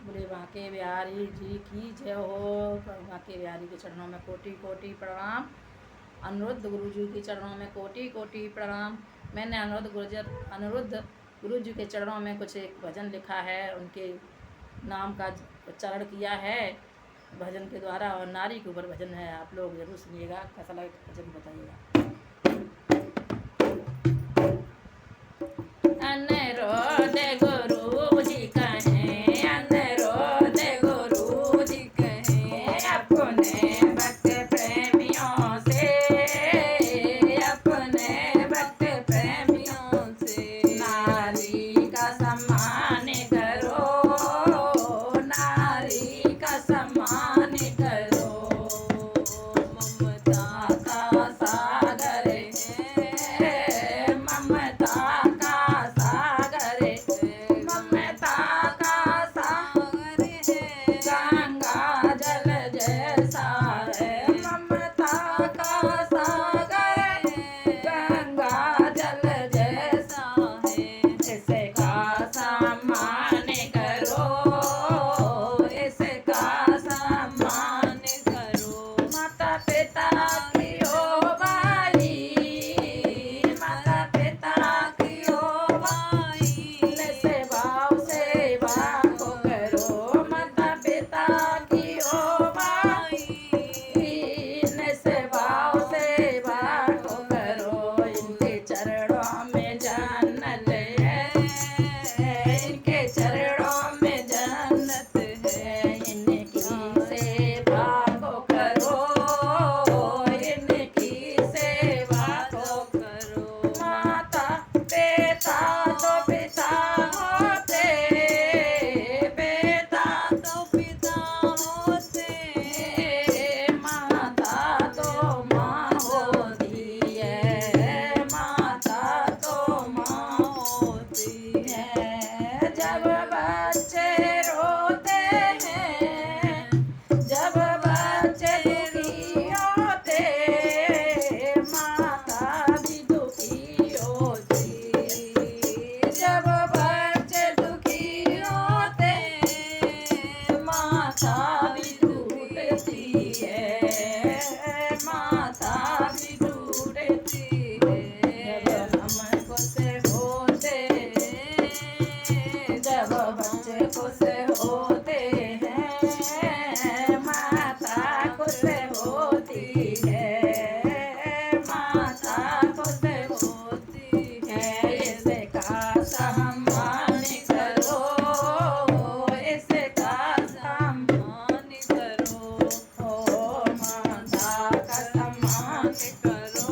बोले बांके बिहारी जी की जय हो। बांके बिहारी के चरणों में कोटि कोटि प्रणाम। अनिरुद्ध गुरु जी के चरणों में कोटि कोटि प्रणाम। मैंने अनिरुद्ध गुरु जी के चरणों में कुछ एक भजन लिखा है, उनके नाम का उच्चारण किया है भजन के द्वारा, और नारी के ऊपर भजन है। आप लोग जरूर सुनिएगा, कैसा लगे भजन बताइएगा। अनिरुद्ध गुरु जी कहें, अनिरुद्ध गुरु जी कहें, अपने भक्त प्रेमियों से, अपने भक्त प्रेमियों से नारी का सम्मान करो, नारी का सम्मान करो। ममता का सागर है, ममता का सागर है, ममता का सागर है, गंगा जल जैसा है, ममता का सागर है, गंगा जल जैसा है। इसका सम्मान करो, इसका सम्मान करो। माता पिता की ओ भाई, माता पिता की ओ भाई, से भाव सेवा को करो। माता पिता की ओ भाई, से भाव सेवा को करो। इनके चरणों में जन्नत है, इनके चरणों में जन्नत है। इनकी सेवा को करो, इनकी सेवा को करो। माता पिता तो पिता होते, पिता तो पिता होते, माता तो माँ होती है, माता तो माँ होती है। जब बच्चे रोते हैं, जब बच्चे दुखी होते, माता भी दुखी होती। जब बच्चे दुखी होते, माता भी टूटती है, माता भी टूटती है। जब हम खुश होते, जब बच्चे खुश होते हैं, माता खुश होती है, माता खुश होती है। इसका सम्मान करो, इसका सम्मान करो। ओ माता का सम्मान करो।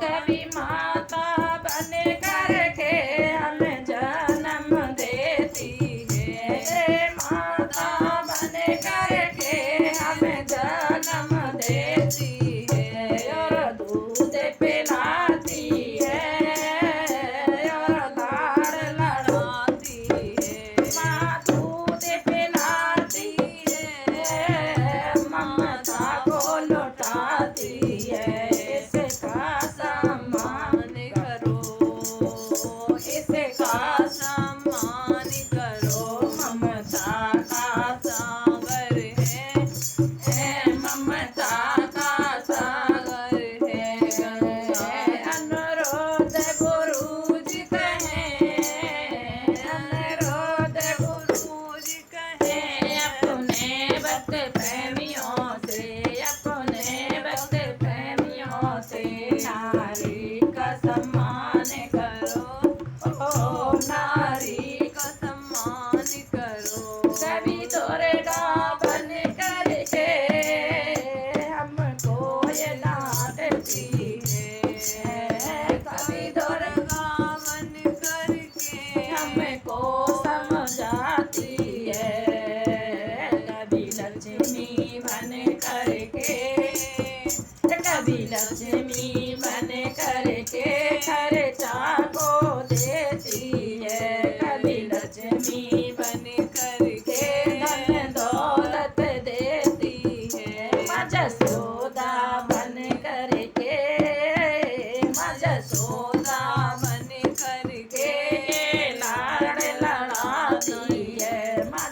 कभी माता बन करके हमें जन्म देती है, माता बन करके हमें जन्म देती है। और दूध पिलाती है, और लाड़ लड़ाती है। माँ दूध पिलाती है, ममता को लौटाती है। इसका सम्मान करो, इसका सम्मान करो। ममता का सागर है, ममता का सागर है। अनिरुद्ध गुरु जी कहें, अनिरुद्ध गुरु जी कहें, अपने भक्त प्रेमियों से, अपने भक्त प्रेमियों से नारी का सम्मान करो, ओ नारी का सम्मान करो। कभी दुर्गा बन करके हमको ये डांटती है, कभी दुर्गा बन करके हमको समझाती है। कभी लक्ष्मी बन करके, कभी लक्ष्मी बन करके खर्चा को देती है। कभी लक्ष्मी बन करके धन दौलत देती है। माँ जसोदा बन करके, माँ जसोदा बन करके लाड़ लड़ाती है। माँ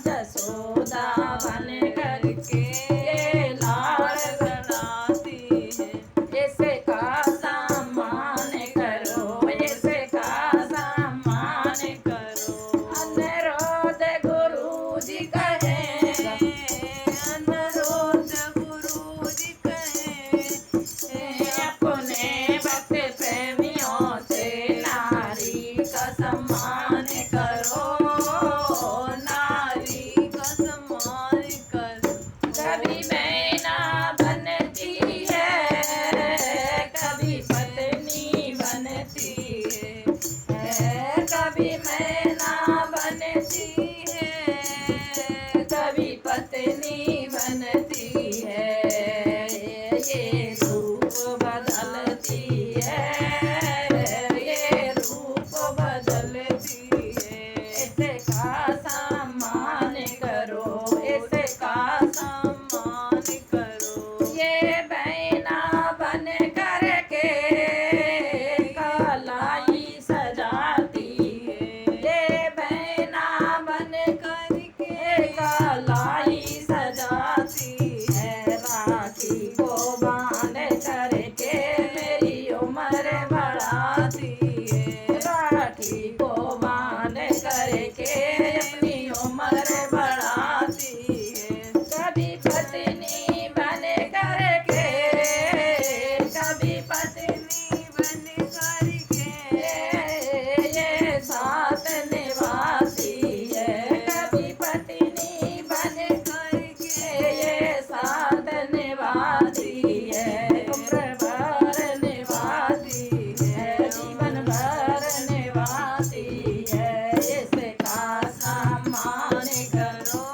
मान करो